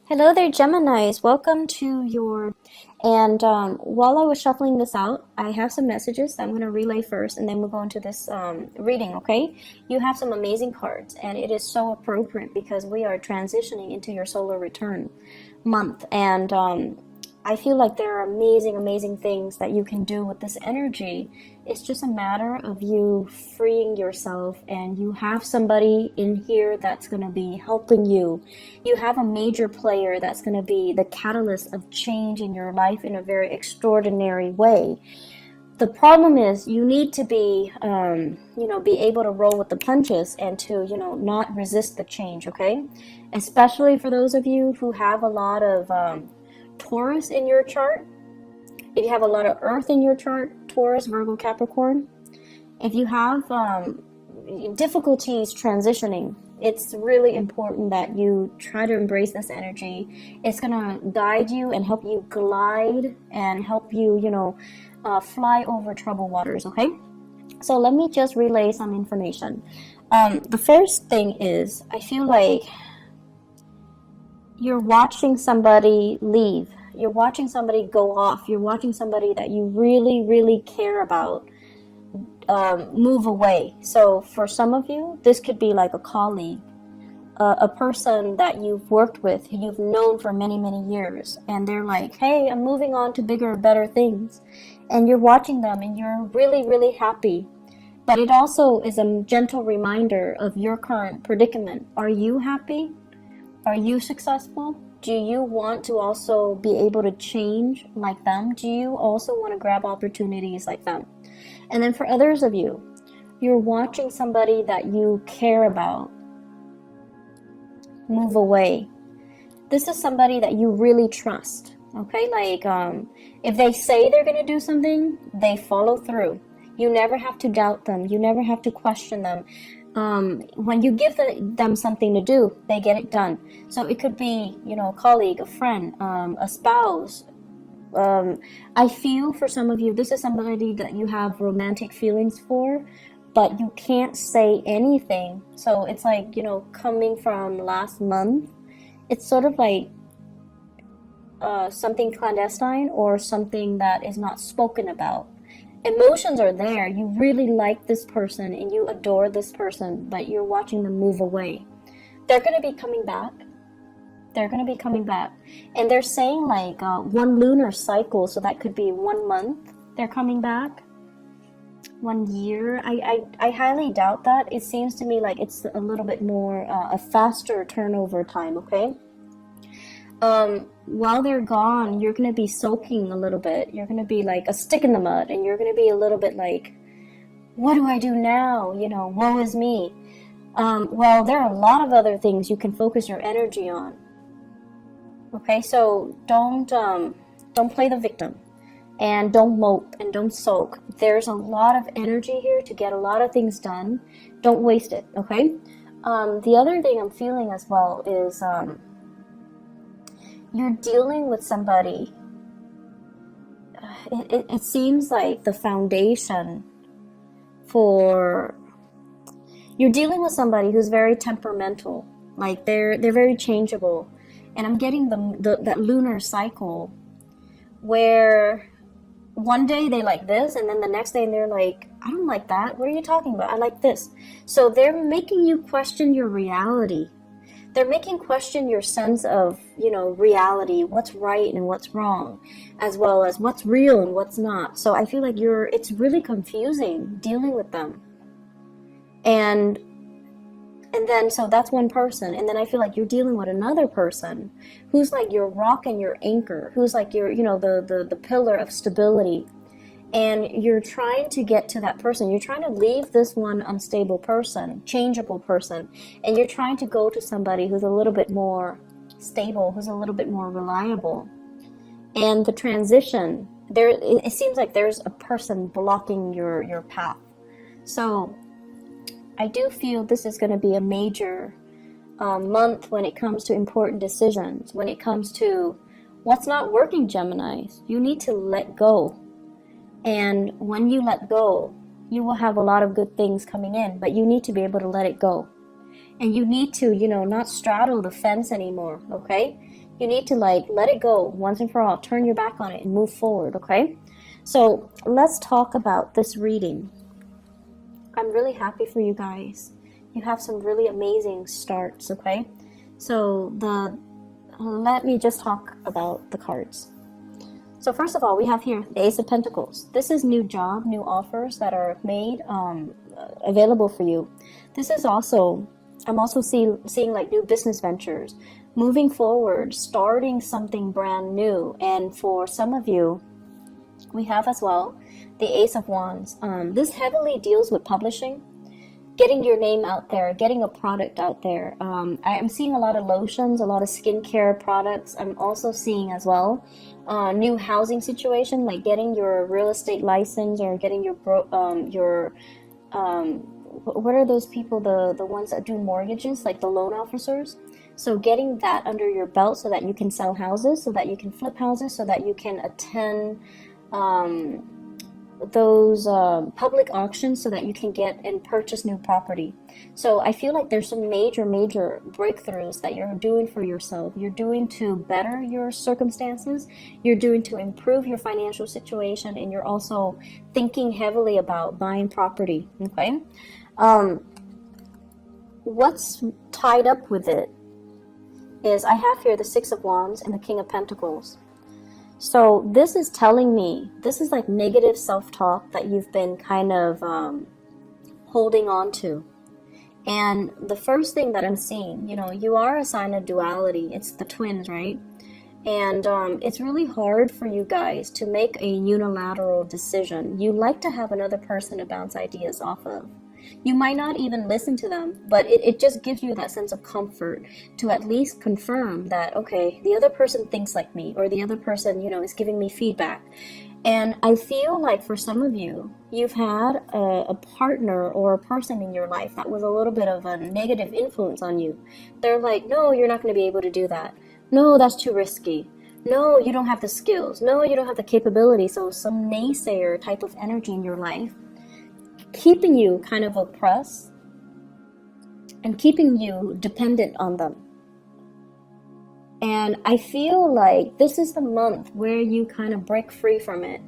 Hello there, Geminis. Welcome to your. While I was shuffling this out, I have some messages that I'm going to relay first, and then we'll go into this reading, okay? You have some amazing cards, and it is so appropriate because we are transitioning into your solar return month. I feel like there are amazing, amazing things that you can do with this energy. It's just a matter of you freeing yourself, and you have somebody in here that's going to be helping you. You have a major player that's going to be the catalyst of change in your life in a very extraordinary way. The problem is you need to be, be able to roll with the punches and to, not resist the change, okay? Especially for those of you who have a lot of Taurus in your chart. If you have a lot of Earth in your chart, Taurus, Virgo, Capricorn. If you have difficulties transitioning, it's really important that you try to embrace this energy. It's going to guide you and help you glide and help you, fly over troubled waters, okay? So let me just relay some information. The first thing is, I feel like you're watching somebody leave. You're watching somebody go off. You're watching somebody that you really, really care about move away. So for some of you, this could be like a colleague, a person that you've worked with, who you've known for many, many years. And they're like, hey, I'm moving on to bigger, better things. And you're watching them and you're really, really happy. But it also is a gentle reminder of your current predicament. Are you happy? Are you successful? Do you want to also be able to change like them? Do you also want to grab opportunities like them? And then for others of you, you're watching somebody that you care about move away. This is somebody that you really trust, okay? Like, if they say they're going to do something, they follow through. You never have to doubt them. You never have to question them. When you give them something to do, they get it done. So it could be, a colleague, a friend, a spouse. I feel for some of you, this is somebody that you have romantic feelings for, but you can't say anything. So it's like, coming from last month, it's sort of like something clandestine or something that is not spoken about. Emotions are there. You really like this person and you adore this person, but you're watching them move away. They're going to be coming back. They're going to be coming back. And they're saying like one lunar cycle, so that could be 1 month. They're coming back. 1 year. I highly doubt that. It seems to me like it's a little bit more a faster turnover time, okay? While they're gone, you're going to be soaking a little bit. You're going to be like a stick in the mud, and you're going to be a little bit like, what do I do now? Woe is me. Well, there are a lot of other things you can focus your energy on. Okay, so don't play the victim, and don't mope, and don't soak. There's a lot of energy here to get a lot of things done. Don't waste it, okay? The other thing I'm feeling as well is, you're dealing with somebody. It seems like the foundation for you're dealing with somebody who's very temperamental. Like they're very changeable, and I'm getting that lunar cycle where one day they like this, and then the next day they're like, I don't like that. What are you talking about? I like this. So they're making you question your reality. They're making question your sense of, reality, what's right and what's wrong, as well as what's real and what's not. So I feel like it's really confusing dealing with them. And then, so that's one person. And then I feel like you're dealing with another person who's like your rock and your anchor, who's like your, the pillar of stability. And you're trying to get to that person. You're trying to leave this one unstable person, changeable person, and you're trying to go to somebody who's a little bit more stable, who's a little bit more reliable. And the transition, it seems like there's a person blocking your path. So I do feel this is going to be a major month when it comes to important decisions, when it comes to what's not working, Geminis. You need to let go. And when you let go, you will have a lot of good things coming in, but you need to be able to let it go. And you need to, not straddle the fence anymore, okay? You need to like let it go once and for all, turn your back on it and move forward, okay? So let's talk about this reading. I'm really happy for you guys. You have some really amazing starts, okay? So let me just talk about the cards. So first of all, we have here the Ace of Pentacles. This is new job, new offers that are made available for you. This is also, I'm also seeing like new business ventures, moving forward, starting something brand new. And for some of you, we have as well the Ace of Wands. This heavily deals with publishing, getting your name out there, getting a product out there. I am seeing a lot of lotions, a lot of skincare products. I'm also seeing as well new housing situation, like getting your real estate license or getting your what are those people, the ones that do mortgages, like the loan officers. So getting that under your belt so that you can sell houses, so that you can flip houses, so that you can attend those public auctions, so that you can get and purchase new property. So I feel like there's some major breakthroughs that you're doing for yourself. You're doing to better your circumstances, you're doing to improve your financial situation, and you're also thinking heavily about buying property, okay? What's tied up with it is I have here the Six of Wands and the King of Pentacles. So this is telling me, this is like negative self-talk that you've been kind of holding on to. And the first thing that I'm seeing, you know, you are a sign of duality. It's the twins, right? And it's really hard for you guys to make a unilateral decision. You like to have another person to bounce ideas off of. You might not even listen to them, but it just gives you that sense of comfort to at least confirm that, okay, the other person thinks like me, or the other person, you know, is giving me feedback. And I feel like for some of you, you've had a partner or a person in your life that was a little bit of a negative influence on you. They're like, no, you're not going to be able to do that. No, that's too risky. No, you don't have the skills. No, you don't have the capability. So some naysayer type of energy in your life, keeping you kind of oppressed and keeping you dependent on them. And I feel like this is the month where you kind of break free from it,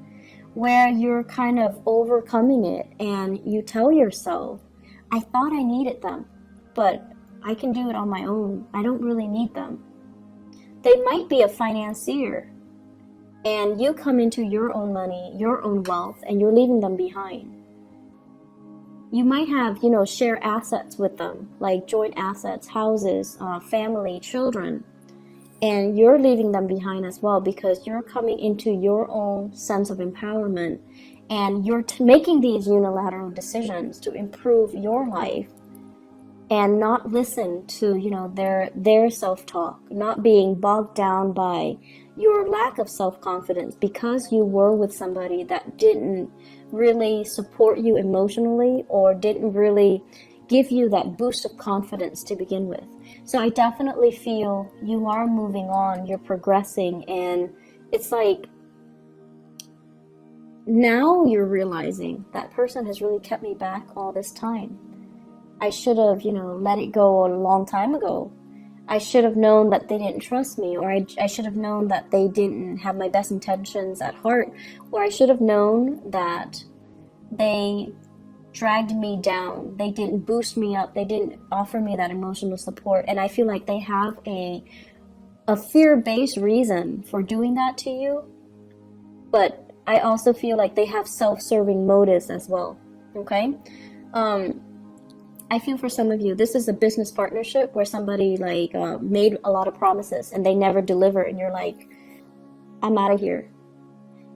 where you're kind of overcoming it, and you tell yourself, I thought I needed them, but I can do it on my own. I don't really need them. They might be a financier, and you come into your own money, your own wealth, and you're leaving them behind. You might have, you know, share assets with them, like joint assets, houses, family, children, and you're leaving them behind as well because you're coming into your own sense of empowerment, and you're making these unilateral decisions to improve your life and not listen to, you know, their self-talk, not being bogged down by your lack of self-confidence because you were with somebody that didn't really support you emotionally or didn't really give you that boost of confidence to begin with. So I definitely feel you are moving on, you're progressing, and it's like now you're realizing that person has really kept me back all this time. I should have, you know, let it go a long time ago. I should have known that they didn't trust me, or I should have known that they didn't have my best intentions at heart, or I should have known that they dragged me down. They didn't boost me up. They didn't offer me that emotional support. And I feel like they have a fear-based reason for doing that to you. But I also feel like they have self-serving motives as well. Okay? I feel for some of you, this is a business partnership where somebody like made a lot of promises and they never deliver, and you're like, I'm out of here.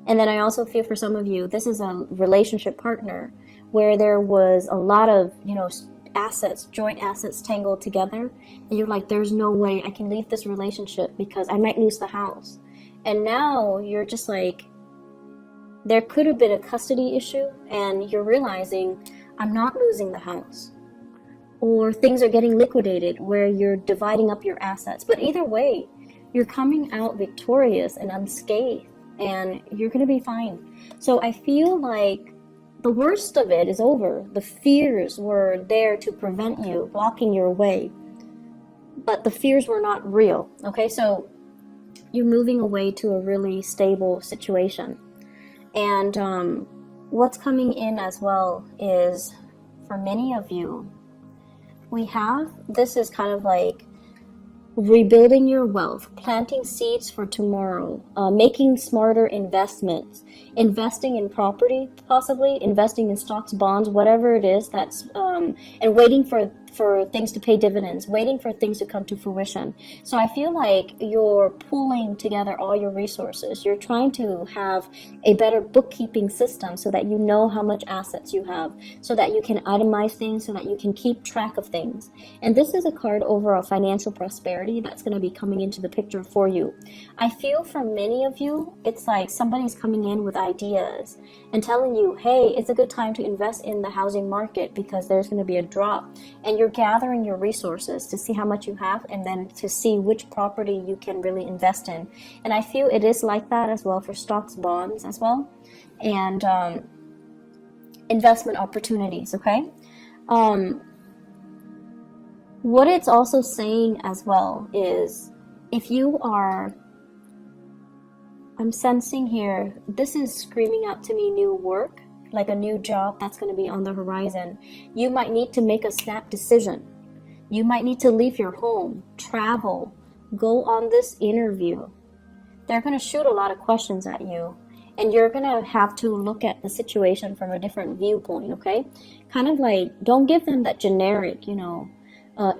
And then I also feel for some of you, this is a relationship partner where there was a lot of, you know, assets, joint assets tangled together, and you're like, there's no way I can leave this relationship because I might lose the house. And now you're just like, there could have been a custody issue, and you're realizing I'm not losing the house. Or things are getting liquidated where you're dividing up your assets. But either way, you're coming out victorious and unscathed, and you're going to be fine. So I feel like the worst of it is over. The fears were there to prevent you, blocking your way. But the fears were not real. Okay, so you're moving away to a really stable situation. And what's coming in as well is, for many of you, this is kind of like rebuilding your wealth, planting seeds for tomorrow, making smarter investments, investing in property, possibly investing in stocks, bonds, whatever it is that's, and waiting for things to pay dividends, waiting for things to come to fruition. So I feel like you're pulling together all your resources. You're trying to have a better bookkeeping system so that you know how much assets you have, so that you can itemize things, so that you can keep track of things. And this is a card over a financial prosperity that's going to be coming into the picture for you. I feel for many of you, it's like somebody's coming in with ideas and telling you, hey, it's a good time to invest in the housing market because there's going to be a drop. And you're gathering your resources to see how much you have and then to see which property you can really invest in. And I feel it is like that as well for stocks, bonds as well, and investment opportunities, okay? What it's also saying as well is, if you are, I'm sensing here, this is screaming out to me new work, like a new job that's going to be on the horizon. You might need to make a snap decision. You might need to leave your home, travel, go on this interview. They're going to shoot a lot of questions at you, and you're going to have to look at the situation from a different viewpoint, okay? Kind of like, don't give them that generic,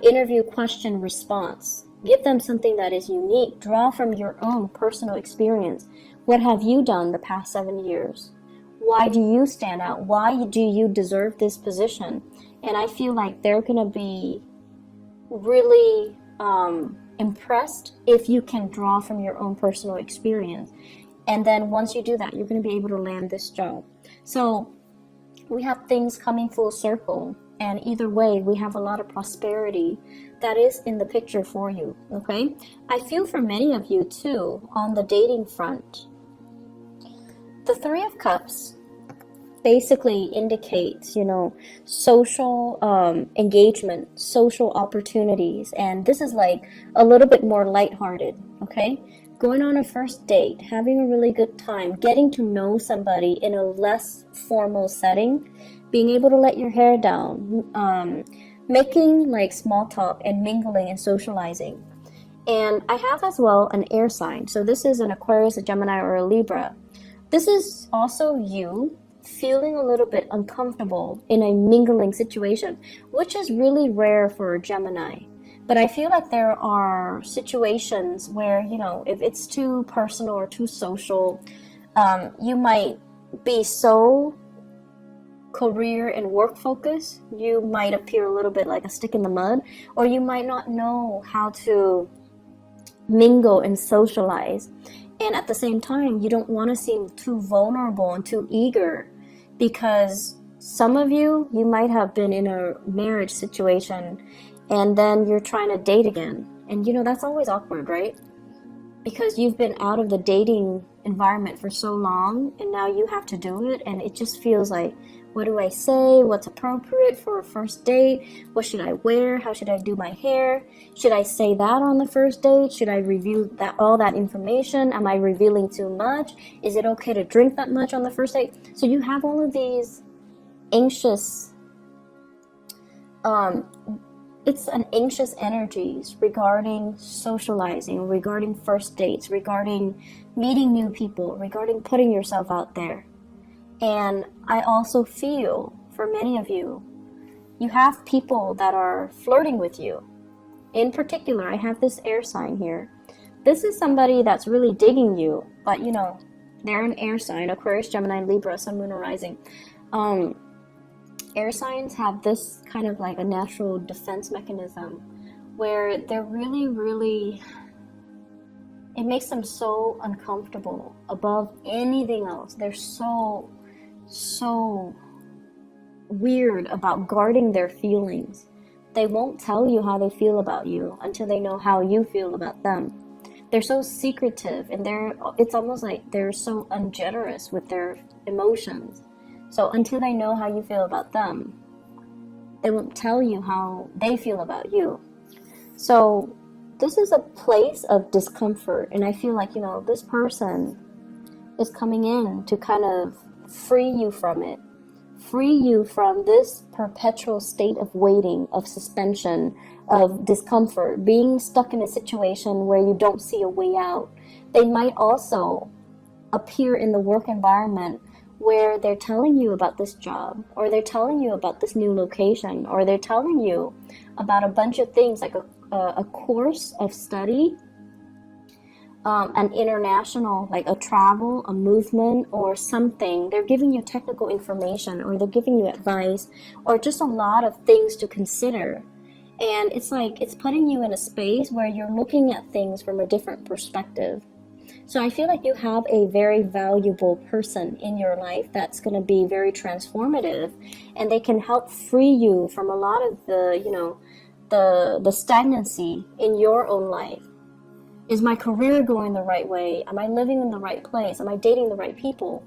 interview question response. Give them something that is unique. Draw from your own personal experience. What have you done the past 7 years? Why do you stand out? Why do you deserve this position? And I feel like they're going to be really impressed if you can draw from your own personal experience. And then once you do that, you're going to be able to land this job. So we have things coming full circle. And either way, we have a lot of prosperity that is in the picture for you, okay? I feel for many of you, too, on the dating front, the Three of Cups basically indicates, social engagement, social opportunities. And this is like a little bit more lighthearted, okay? Going on a first date, having a really good time, getting to know somebody in a less formal setting, being able to let your hair down, making like small talk and mingling and socializing. And I have as well an air sign. So this is an Aquarius, a Gemini, or a Libra. This is also you feeling a little bit uncomfortable in a mingling situation, which is really rare for a Gemini. But I feel like there are situations where, if it's too personal or too social, you might be so career and work focused, you might appear a little bit like a stick in the mud, or you might not know how to mingle and socialize. And at the same time, you don't want to seem too vulnerable and too eager, because some of you might have been in a marriage situation and then you're trying to date again. And that's always awkward, right? Because you've been out of the dating environment for so long and now you have to do it, and it just feels like, what do I say? What's appropriate for a first date? What should I wear? How should I do my hair? Should I say that on the first date? Should I review all that information? Am I revealing too much? Is it okay to drink that much on the first date? So you have all of these anxious, it's an anxious energies regarding socializing, regarding first dates, regarding meeting new people, regarding putting yourself out there. And I also feel, for many of you, you have people that are flirting with you. In particular, I have this air sign here. This is somebody that's really digging you, but they're an air sign, Aquarius, Gemini, Libra, Sun, Moon, or Rising. Air signs have this kind of like a natural defense mechanism where they're really, really, it makes them so uncomfortable above anything else. They're so weird about guarding their feelings. They won't tell you how they feel about you until they know how you feel about them. They're so secretive, and it's almost like they're so ungenerous with their emotions. So until they know how you feel about them, they won't tell you how they feel about you. So this is a place of discomfort, and I feel like, this person is coming in to kind of free you from it, free you from this perpetual state of waiting, of suspension, of discomfort, being stuck in a situation where you don't see a way out. They might also appear in the work environment where they're telling you about this job, or they're telling you about this new location, or they're telling you about a bunch of things like a course of study, an international, like a travel, a movement, or something. They're giving you technical information, or they're giving you advice, or just a lot of things to consider. And it's like it's putting you in a space where you're looking at things from a different perspective. So I feel like you have a very valuable person in your life that's going to be very transformative, and they can help free you from a lot of the stagnancy in your own life. Is my career going the right way? Am I living in the right place? Am I dating the right people?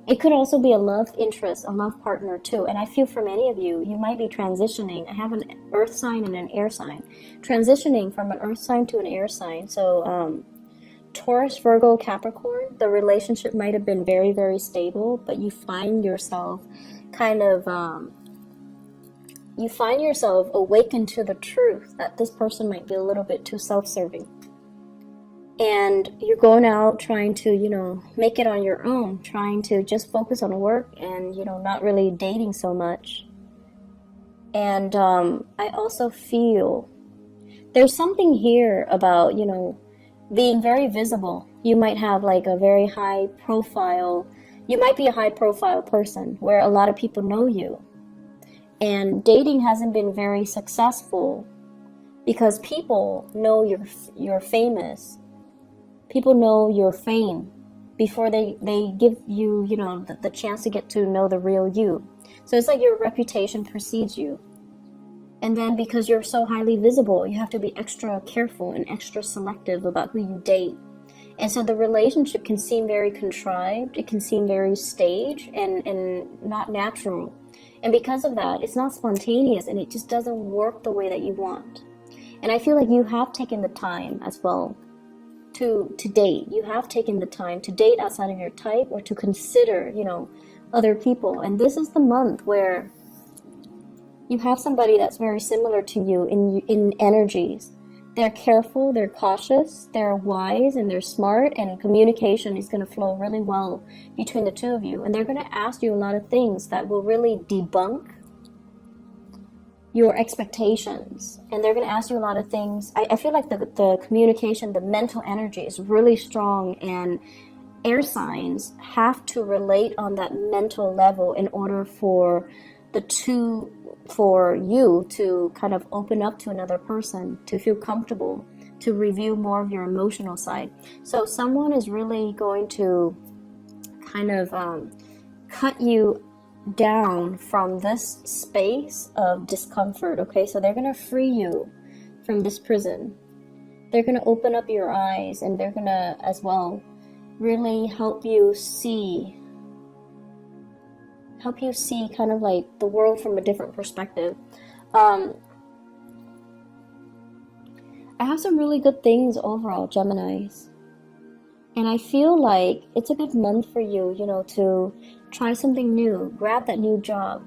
It could also be a love interest, a love partner too. And I feel for many of you, you might be transitioning. I have an earth sign and an air sign. Transitioning from an earth sign to an air sign. So Taurus, Virgo, Capricorn, the relationship might have been very, very stable, but you find yourself kind of, awakened to the truth that this person might be a little bit too self-serving. And you're going out trying to, make it on your own, trying to just focus on work and, not really dating so much. And I also feel there's something here about, being very visible. You might have like a very high profile, you might be a high profile person where a lot of people know you. And dating hasn't been very successful because people know you're famous. People know your fame before they give you, the chance to get to know the real you. So it's like your reputation precedes you. And then because you're so highly visible, you have to be extra careful and extra selective about who you date. And so the relationship can seem very contrived. It can seem very staged and not natural. And because of that, it's not spontaneous, and it just doesn't work the way that you want. And I feel like you have taken the time as well to date. You have taken the time to date outside of your type, or to consider, other people. And this is the month where you have somebody that's very similar to you in energies. They're careful, they're cautious, they're wise, and they're smart, and communication is going to flow really well between the two of you. And they're going to ask you a lot of things that will really debunk your expectations. And they're going to ask you a lot of things. I feel like the communication, the mental energy is really strong, and air signs have to relate on that mental level in order for you to kind of open up to another person, to feel comfortable, to review more of your emotional side. So someone is really going to kind of cut you down from this space of discomfort, okay? So they're going to free you from this prison. They're going to open up your eyes, and they're going to as well really help you see kind of like the world from a different perspective. I have some really good things overall, Geminis. And I feel like it's a good month for you, to try something new, grab that new job,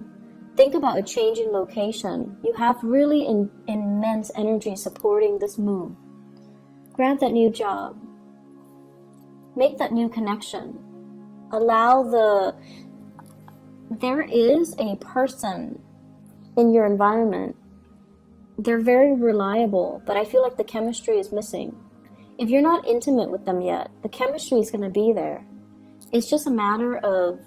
think about a change in location. You have really immense energy supporting this move. Grab that new job, make that new connection, there is a person in your environment. They're very reliable, but I feel like the chemistry is missing. If you're not intimate with them yet, the chemistry is going to be there. It's just a matter of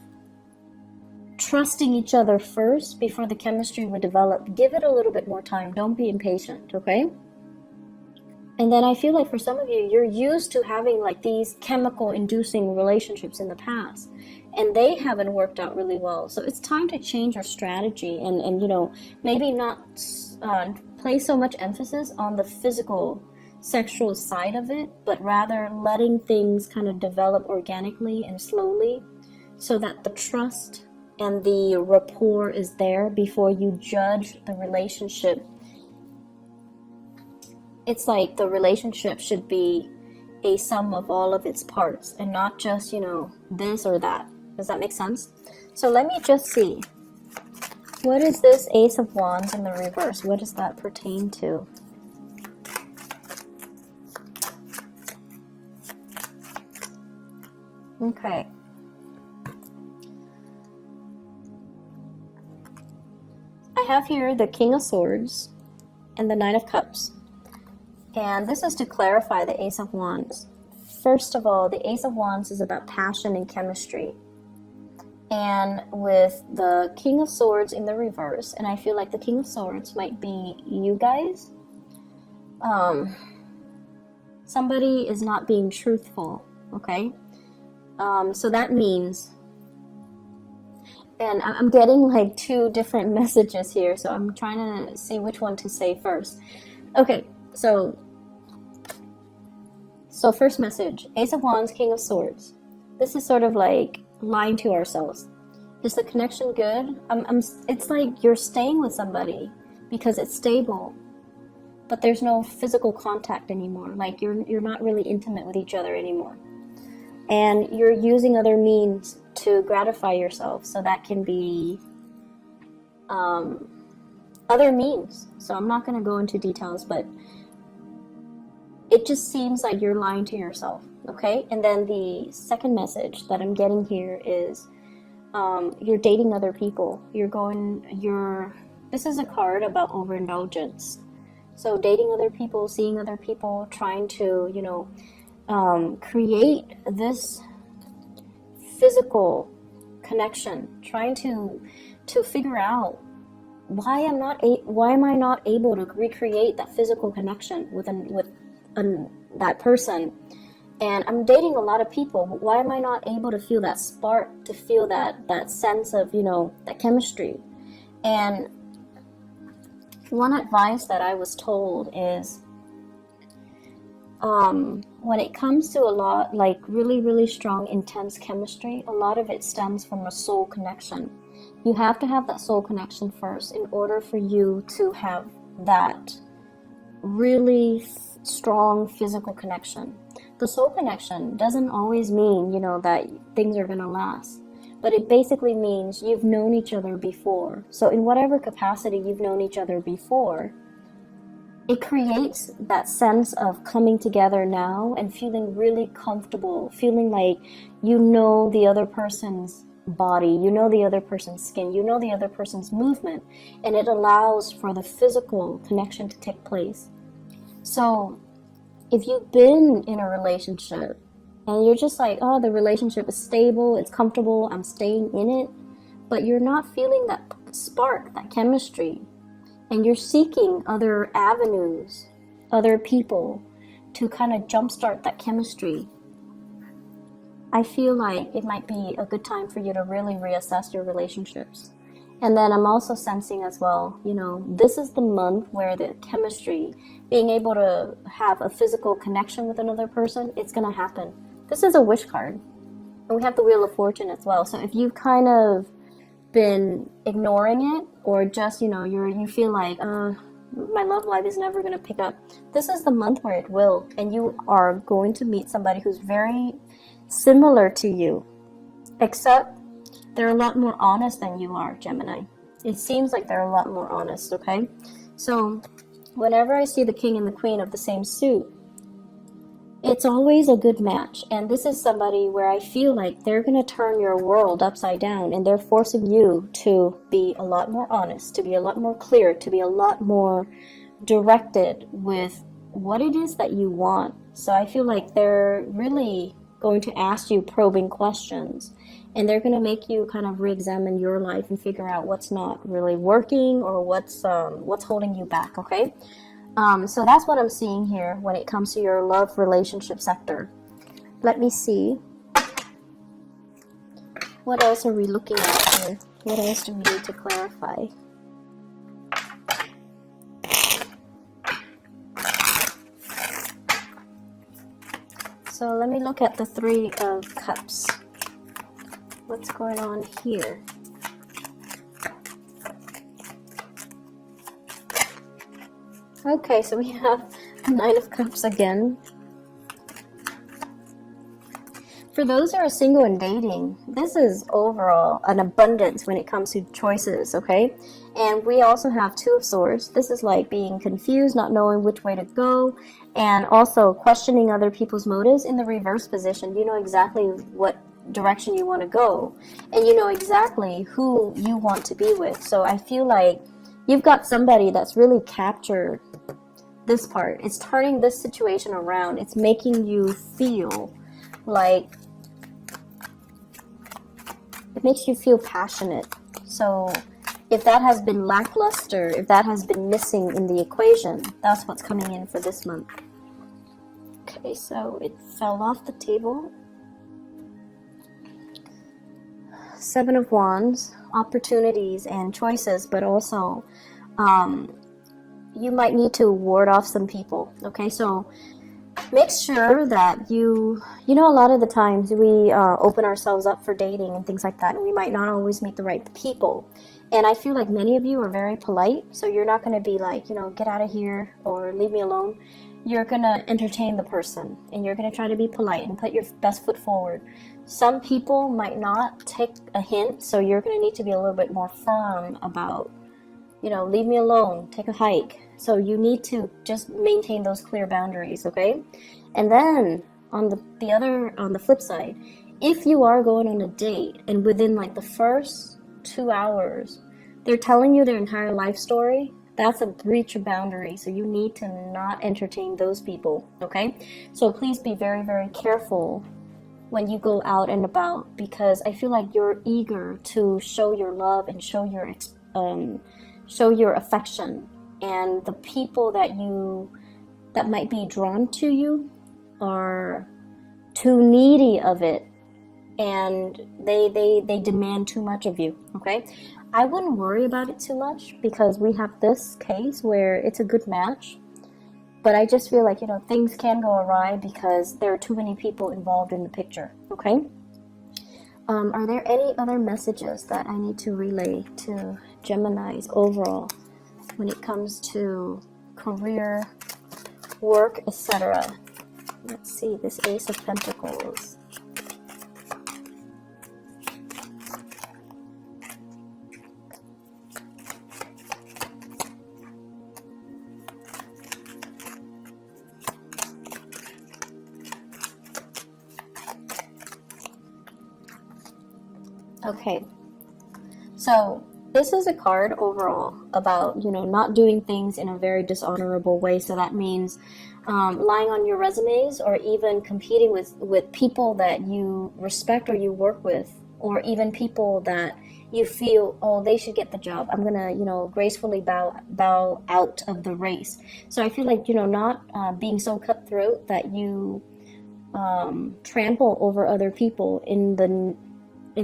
trusting each other first before the chemistry would develop. Give it a little bit more time. Don't be impatient, okay? And then I feel like for some of you, you're used to having like these chemical inducing relationships in the past, and they haven't worked out really well. So it's time to change your strategy and maybe not place so much emphasis on the physical sexual side of it, but rather letting things kind of develop organically and slowly so that the trust and the rapport is there before you judge the relationship it's like the relationship should be a sum of all of its parts and not just, you know, this or that. Does that make sense? So let me just see. What is this Ace of Wands in the reverse? What does that pertain to? Okay. I have here the King of Swords and the Knight of Cups. And this is to clarify the Ace of Wands. First of all, the Ace of Wands is about passion and chemistry. And with the King of Swords in the reverse, and I feel like the King of Swords might be you guys. Somebody is not being truthful, okay? So that means, and I'm getting like two different messages here, so I'm trying to see which one to say first. Okay, so first message, Ace of Wands, King of Swords. This is sort of like lying to ourselves. Is the connection good? It's like you're staying with somebody because it's stable, but there's no physical contact anymore. Like you're not really intimate with each other anymore. And you're using other means to gratify yourself. So that can be other means. So I'm not going to go into details, but it just seems like you're lying to yourself. Okay? And then the second message that I'm getting here is you're dating other people. This is a card about overindulgence. So dating other people, seeing other people, trying to, you know, create this physical connection, trying to figure out why am I not able to recreate that physical connection with that person. And I'm dating a lot of people, but why am I not able to feel that spark, to feel that sense of, you know, that chemistry? And one advice that I was told is, when it comes to a lot, like really, really strong, intense chemistry, a lot of it stems from a soul connection. You have to have that soul connection first in order for you to have that really strong physical connection. The soul connection doesn't always mean, you know, that things are going to last, but it basically means you've known each other before. So in whatever capacity you've known each other before, it creates that sense of coming together now and feeling really comfortable, feeling like you know the other person's body, you know the other person's skin, you know the other person's movement, and it allows for the physical connection to take place. So if you've been in a relationship and you're just like, oh, the relationship is stable, it's comfortable, I'm staying in it, but you're not feeling that spark, that chemistry, and you're seeking other avenues, other people to kind of jumpstart that chemistry, I feel like it might be a good time for you to really reassess your relationships. And then I'm also sensing as well, you know, this is the month where the chemistry, being able to have a physical connection with another person, it's going to happen. This is a wish card. And we have the Wheel of Fortune as well. So if you've kind of been ignoring it, or just, you know, you feel like, my love life is never going to pick up, this is the month where it will. And you are going to meet somebody who's very similar to you, except they're a lot more honest than you are, Gemini. It seems like they're a lot more honest, okay? So whenever I see the King and the Queen of the same suit, it's always a good match. And this is somebody where I feel like they're going to turn your world upside down, and they're forcing you to be a lot more honest, to be a lot more clear, to be a lot more directed with what it is that you want. So I feel like they're really going to ask you probing questions, and they're going to make you kind of re-examine your life and figure out what's not really working or what's holding you back, okay? So that's what I'm seeing here when it comes to your love relationship sector. Let me see. What else are we looking at here? What else do we need to clarify? So let me look at the Three of Cups. What's going on here? Okay, so we have Nine of Cups again. For those who are single and dating, this is overall an abundance when it comes to choices, okay? And we also have Two of Swords. This is like being confused, not knowing which way to go, and also questioning other people's motives. In the reverse position, you know exactly what direction you want to go, and you know exactly who you want to be with. So I feel like you've got somebody that's really captured this part. It's turning this situation around. It's making you feel like, it makes you feel passionate. So if that has been lackluster, if that has been missing in the equation, that's what's coming in for this month. Okay, so it fell off the table. Seven of Wands, opportunities and choices, but also you might need to ward off some people. Okay, so make sure that you know, a lot of the times we open ourselves up for dating and things like that, and we might not always meet the right people. And I feel like many of you are very polite, so you're not going to be like, you know, get out of here or leave me alone. You're going to entertain the person, and you're going to try to be polite and put your best foot forward. Some people might not take a hint, so you're going to need to be a little bit more firm about, you know, leave me alone, take a hike. So you need to just maintain those clear boundaries, okay? And then on the flip side, if you are going on a date and within like the first 2 hours they're telling you their entire life story, that's a breach of boundary. So you need to not entertain those people, okay? So please be very, very careful when you go out and about, because I feel like you're eager to show your love and show your affection. And the people that might be drawn to you are too needy of it, and they demand too much of you, okay? I wouldn't worry about it too much, because we have this case where it's a good match, but I just feel like, you know, things can go awry because there are too many people involved in the picture, okay? Are there any other messages that I need to relay to Geminis overall when it comes to career, work, etc.? Let's see, this Ace of Pentacles. Okay, so this is a card overall about, you know, not doing things in a very dishonorable way. So that means lying on your resumes, or even competing with people that you respect or you work with, or even people that you feel, oh, they should get the job. I'm gonna, you know, gracefully bow out of the race. So I feel like, you know, not being so cutthroat that you trample over other people in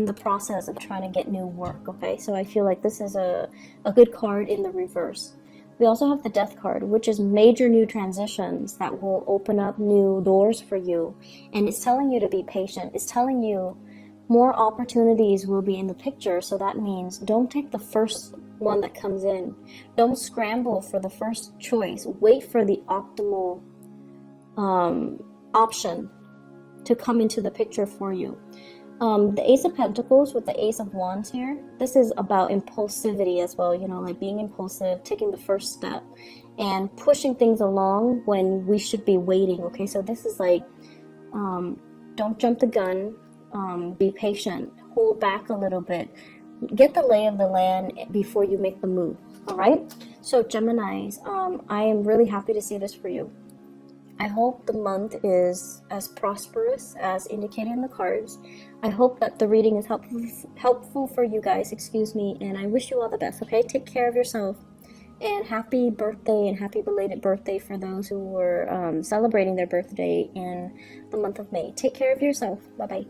the process of trying to get new work, okay? So I feel like this is a good card in the reverse. We also have the Death card, which is major new transitions that will open up new doors for you. And it's telling you to be patient. It's telling you more opportunities will be in the picture. So that means don't take the first one that comes in. Don't scramble for the first choice. Wait for the optimal option to come into the picture for you. The Ace of Pentacles with the Ace of Wands here, this is about impulsivity as well, you know, like being impulsive, taking the first step, and pushing things along when we should be waiting, okay? So this is like, don't jump the gun, be patient, hold back a little bit, get the lay of the land before you make the move, all right? So Geminis, I am really happy to see this for you. I hope the month is as prosperous as indicated in the cards. I hope that the reading is helpful for you guys, and I wish you all the best, okay? Take care of yourself, and happy birthday and happy belated birthday for those who were celebrating their birthday in the month of May. Take care of yourself. Bye-bye.